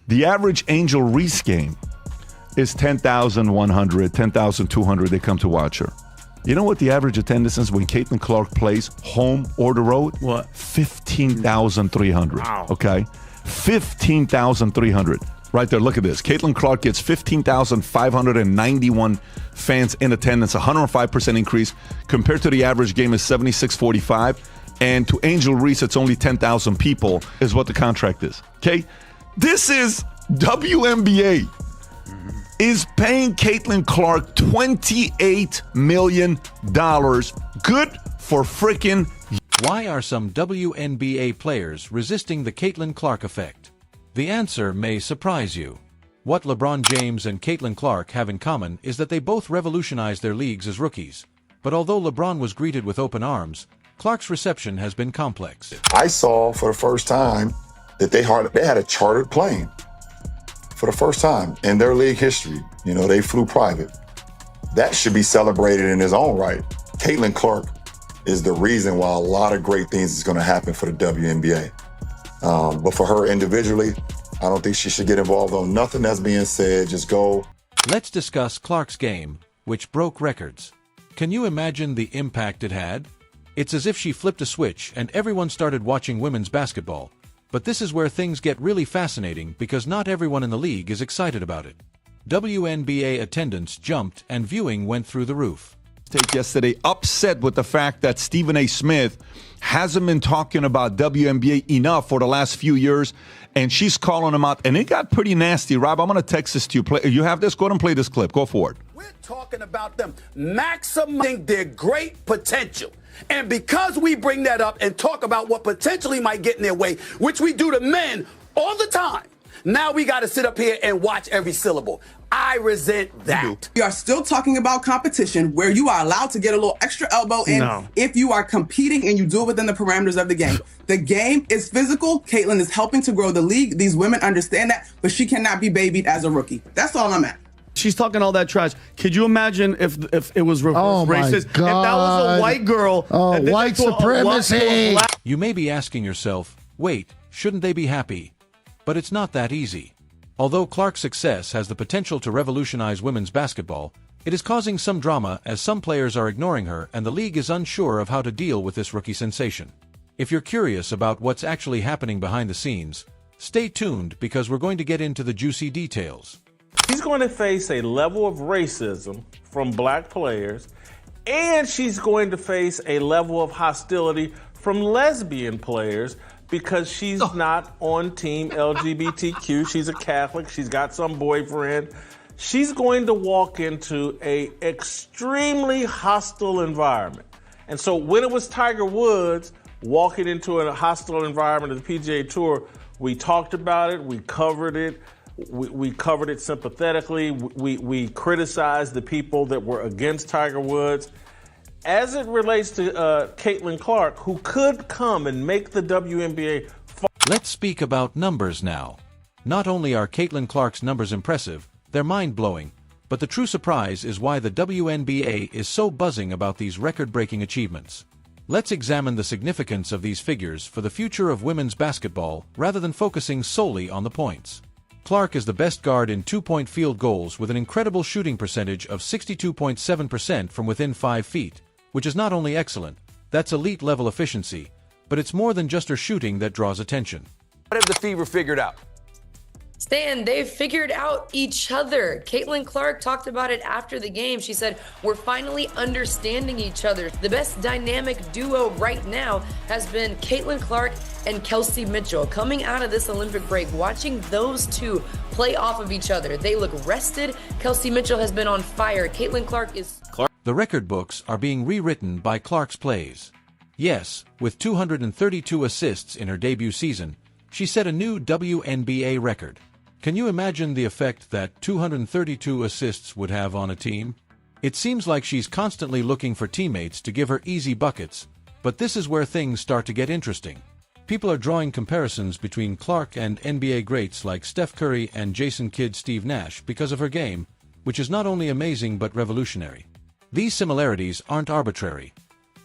The average Angel Reese game is 10,100, 10,200. They come to watch her. You know what the average attendance is when Caitlin Clark plays home or the road? What? 15,300. Wow. Okay. 15,300. Right there, look at this. Caitlin Clark gets 15,591 fans in attendance, 105% increase. Compared to the average game is 76.45. And to Angel Reese, it's only 10,000 people is what the contract is. Okay? This is WNBA is paying Caitlin Clark $28 million. Good for freaking. Why are some WNBA players resisting the Caitlin Clark effect? The answer may surprise you. What LeBron James and Caitlin Clark have in common is that they both revolutionized their leagues as rookies. But although LeBron was greeted with open arms, Clark's reception has been complex. I saw for the first time that they had a chartered plane for the first time in their league history. You know, they flew private. That should be celebrated in its own right. Caitlin Clark is the reason why a lot of great things is going to happen for the WNBA. But for her individually, I don't think she should get involved on nothing that's being said. Just go. Let's discuss Clark's game, which broke records. Can you imagine the impact it had? It's as if she flipped a switch and everyone started watching women's basketball. But this is where things get really fascinating because not everyone in the league is excited about it. WNBA attendance jumped and viewing went through the roof. Yesterday, upset with the fact that Stephen A. Smith hasn't been talking about WNBA enough for the last few years, and she's calling him out, and it got pretty nasty. Rob, I'm going to text this to you. You have this? Go ahead and play this clip. Go for it. We're talking about them maximizing their great potential. And because we bring that up and talk about what potentially might get in their way, which we do to men all the time, now we got to sit up here and watch every syllable. I resent that. We are still talking about competition where you are allowed to get a little extra elbow in if you are competing and you do it within the parameters of the game. The game is physical. Caitlin is helping to grow the league. These women understand that, but she cannot be babied as a rookie. That's all I'm at. She's talking all that trash. Could you imagine if it was reverse racist? God. If that was a white girl. White supremacy. You may be asking yourself, wait, shouldn't they be happy? But it's not that easy. Although Clark's success has the potential to revolutionize women's basketball, it is causing some drama as some players are ignoring her and the league is unsure of how to deal with this rookie sensation. If you're curious about what's actually happening behind the scenes, stay tuned because we're going to get into the juicy details. She's going to face a level of racism from black players, and she's going to face a level of hostility from lesbian players because she's not on team LGBTQ. She's a Catholic. She's got some boyfriend. She's going to walk into a extremely hostile environment. And so when it was Tiger Woods walking into a hostile environment of the PGA Tour, we talked about it, we covered it. We covered it sympathetically. We criticized the people that were against Tiger Woods. As it relates to Caitlin Clark, who could come and make the WNBA. Let's speak about numbers now. Not only are Caitlin Clark's numbers impressive, they're mind-blowing, but the true surprise is why the WNBA is so buzzing about these record-breaking achievements. Let's examine the significance of these figures for the future of women's basketball rather than focusing solely on the points. Clark is the best guard in two-point field goals with an incredible shooting percentage of 62.7% from within 5 feet, which is not only excellent, that's elite-level efficiency, but it's more than just her shooting that draws attention. What have the Fever figured out? Stan, they've figured out each other. Caitlin Clark talked about it after the game. She said, we're finally understanding each other. The best dynamic duo right now has been Caitlin Clark and Kelsey Mitchell. Coming out of this Olympic break, watching those two play off of each other. They look rested. Kelsey Mitchell has been on fire. Caitlin Clark is... The record books are being rewritten by Clark's plays. Yes, with 232 assists in her debut season, she set a new WNBA record. Can you imagine the effect that 232 assists would have on a team? It seems like she's constantly looking for teammates to give her easy buckets, but this is where things start to get interesting. People are drawing comparisons between Clark and NBA greats like Steph Curry and Jason Kidd Steve Nash because of her game, which is not only amazing but revolutionary. These similarities aren't arbitrary.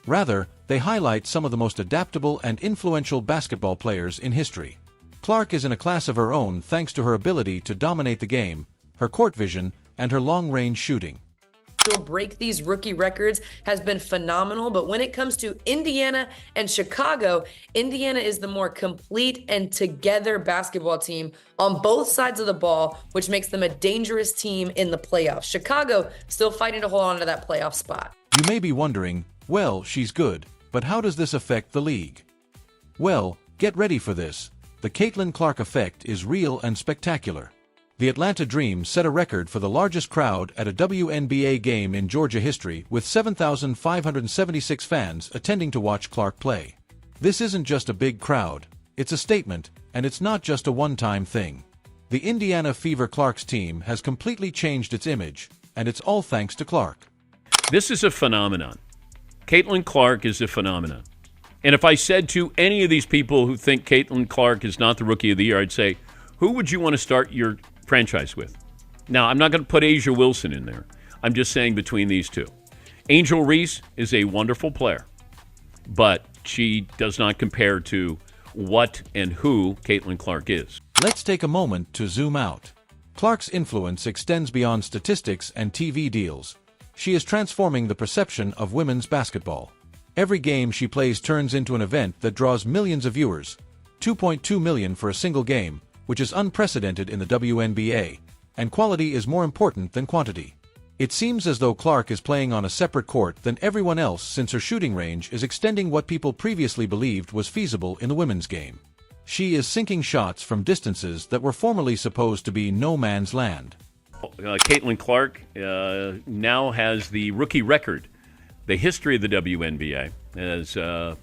Rather, they highlight some of the most adaptable and influential basketball players in history. Clark is in a class of her own thanks to her ability to dominate the game, her court vision, and her long-range shooting. To break these rookie records has been phenomenal, but when it comes to Indiana and Chicago, Indiana is the more complete and together basketball team on both sides of the ball, which makes them a dangerous team in the playoffs. Chicago still fighting to hold on to that playoff spot. You may be wondering, well, she's good, but how does this affect the league? Well, get ready for this. The Caitlin Clark effect is real and spectacular. The Atlanta Dream set a record for the largest crowd at a WNBA game in Georgia history, with 7,576 fans attending to watch Clark play. This isn't just a big crowd, it's a statement, and it's not just a one-time thing. The Indiana Fever Clark's team has completely changed its image, and it's all thanks to Clark. This is a phenomenon. Caitlin Clark is a phenomenon. And if I said to any of these people who think Caitlin Clark is not the Rookie of the Year, I'd say, who would you want to start your franchise with? Now, I'm not going to put Asia Wilson in there. I'm just saying between these two. Angel Reese is a wonderful player, but she does not compare to what and who Caitlin Clark is. Let's take a moment to zoom out. Clark's influence extends beyond statistics and TV deals. She is transforming the perception of women's basketball. Every game she plays turns into an event that draws millions of viewers, 2.2 million for a single game, which is unprecedented in the WNBA, and quality is more important than quantity. It seems as though Clark is playing on a separate court than everyone else, since her shooting range is extending what people previously believed was feasible in the women's game. She is sinking shots from distances that were formerly supposed to be no man's land. Caitlin Clark now has the rookie record, the history of the WNBA, as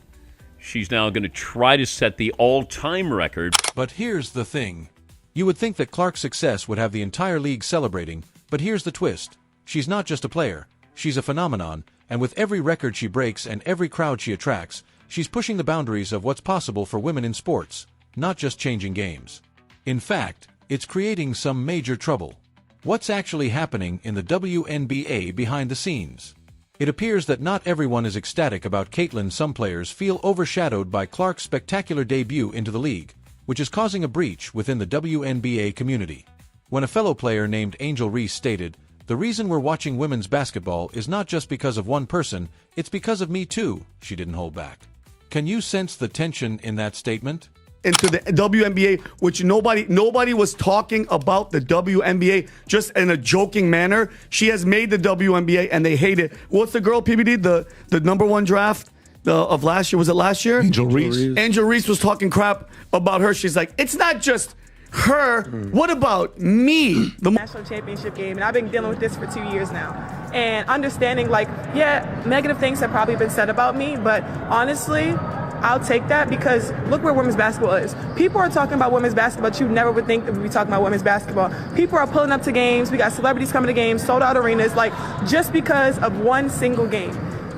she's now going to try to set the all-time record. But here's the thing. You would think that Clark's success would have the entire league celebrating, but here's the twist. She's not just a player, she's a phenomenon, and with every record she breaks and every crowd she attracts, she's pushing the boundaries of what's possible for women in sports, not just changing games. In fact, it's creating some major trouble. What's actually happening in the WNBA behind the scenes? It appears that not everyone is ecstatic about Caitlin. Some players feel overshadowed by Clark's spectacular debut into the league, which is causing a breach within the WNBA community. When a fellow player named Angel Reese stated, "The reason we're watching women's basketball is not just because of one person, it's because of me too," she didn't hold back. Can you sense the tension in that statement? Into the WNBA, which nobody was talking about the WNBA just in a joking manner. She has made the WNBA and they hate it. What's the girl, PBD? The number one draft of last year? Was it last year? Angel Reese. Angel Reese was talking crap about her. She's like, it's not just her. What about me? The national championship game, and I've been dealing with this for 2 years now. And understanding, like, yeah, negative things have probably been said about me, but honestly, I'll take that because look where women's basketball is. People are talking about women's basketball, but you never would think that we'd be talking about women's basketball. People are pulling up to games. We got celebrities coming to games, sold out arenas, like just because of one single game.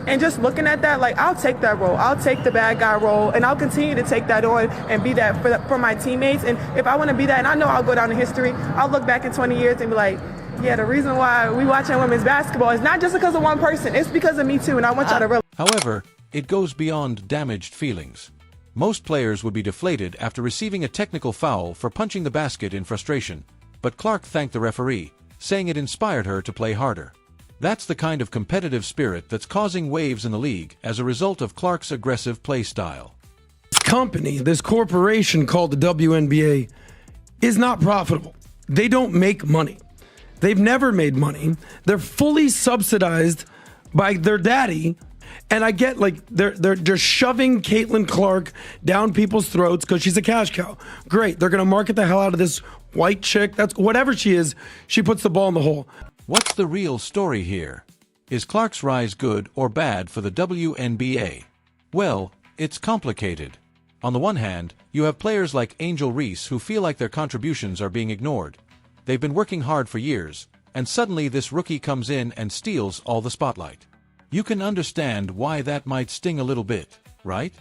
And just looking at that, like, I'll take that role. I'll take the bad guy role, and I'll continue to take that on and be that for my teammates. And if I want to be that, and I know I'll go down in history, I'll look back in 20 years and be like, yeah, the reason why we watching women's basketball is not just because of one person. It's because of me too, and I want y'all to realize. However, it goes beyond damaged feelings. Most players would be deflated after receiving a technical foul for punching the basket in frustration, but Clark thanked the referee, saying it inspired her to play harder. That's the kind of competitive spirit that's causing waves in the league as a result of Clark's aggressive play style. This company, this corporation called the WNBA, is not profitable. They don't make money. They've never made money. They're fully subsidized by their daddy. And I get, like, they're shoving Caitlin Clark down people's throats because she's a cash cow. Great. They're going to market the hell out of this white chick. That's whatever she is. She puts the ball in the hole. What's the real story here? Is Clark's rise good or bad for the WNBA? Well, it's complicated. On the one hand, you have players like Angel Reese who feel like their contributions are being ignored. They've been working hard for years, and suddenly this rookie comes in and steals all the spotlight. You can understand why that might sting a little bit, right?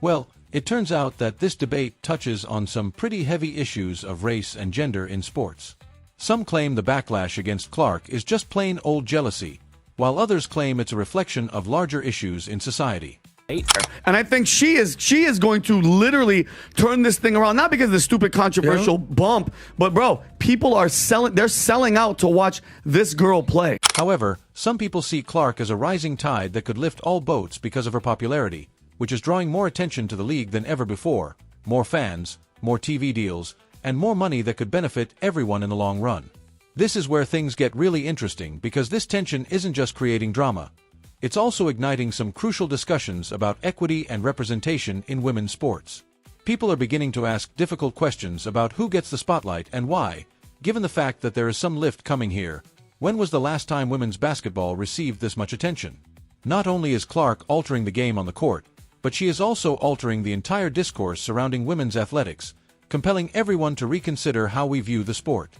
Well, it turns out that this debate touches on some pretty heavy issues of race and gender in sports. Some claim the backlash against Clark is just plain old jealousy, while others claim it's a reflection of larger issues in society. And I think she is going to literally turn this thing around, not because of the stupid controversial bump, but bro, people are selling out to watch this girl play. However, some people see Clark as a rising tide that could lift all boats because of her popularity, which is drawing more attention to the league than ever before, more fans, more TV deals, and more money that could benefit everyone in the long run. This is where things get really interesting because this tension isn't just creating drama. It's also igniting some crucial discussions about equity and representation in women's sports. People are beginning to ask difficult questions about who gets the spotlight and why, given the fact that there is some lift coming here. When was the last time women's basketball received this much attention? Not only is Clark altering the game on the court, but she is also altering the entire discourse surrounding women's athletics, compelling everyone to reconsider how we view the sport.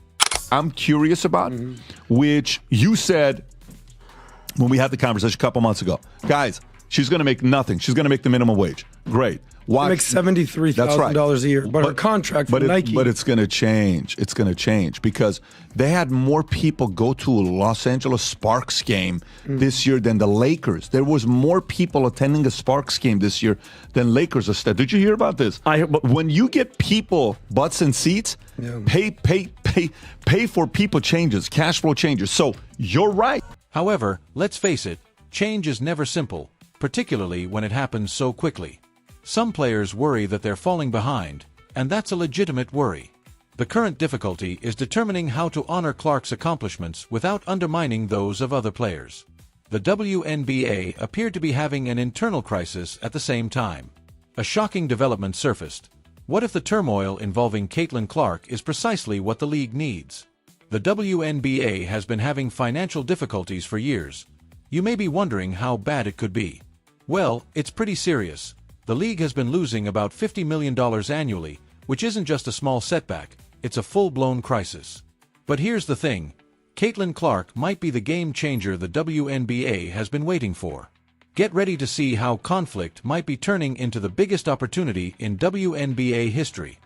I'm curious about, which you said when we had the conversation a couple months ago. Guys, she's going to make nothing. She's going to make the minimum wage. Great. She makes $73,000 a year, but her contract from Nike. But it's going to change. It's going to change because they had more people go to a Los Angeles Sparks game this year than the Lakers. There was more people attending a Sparks game this year than Lakers. Did you hear about this? When you get people butts and seats, pay for people changes, cash flow changes. So you're right. However, let's face it, change is never simple, particularly when it happens so quickly. Some players worry that they're falling behind, and that's a legitimate worry. The current difficulty is determining how to honor Clark's accomplishments without undermining those of other players. The WNBA appeared to be having an internal crisis at the same time. A shocking development surfaced. What if the turmoil involving Caitlin Clark is precisely what the league needs? The WNBA has been having financial difficulties for years. You may be wondering how bad it could be. Well, it's pretty serious. The league has been losing about $50 million annually, which isn't just a small setback, it's a full-blown crisis. But here's the thing. Caitlin Clark might be the game changer the WNBA has been waiting for. Get ready to see how conflict might be turning into the biggest opportunity in WNBA history.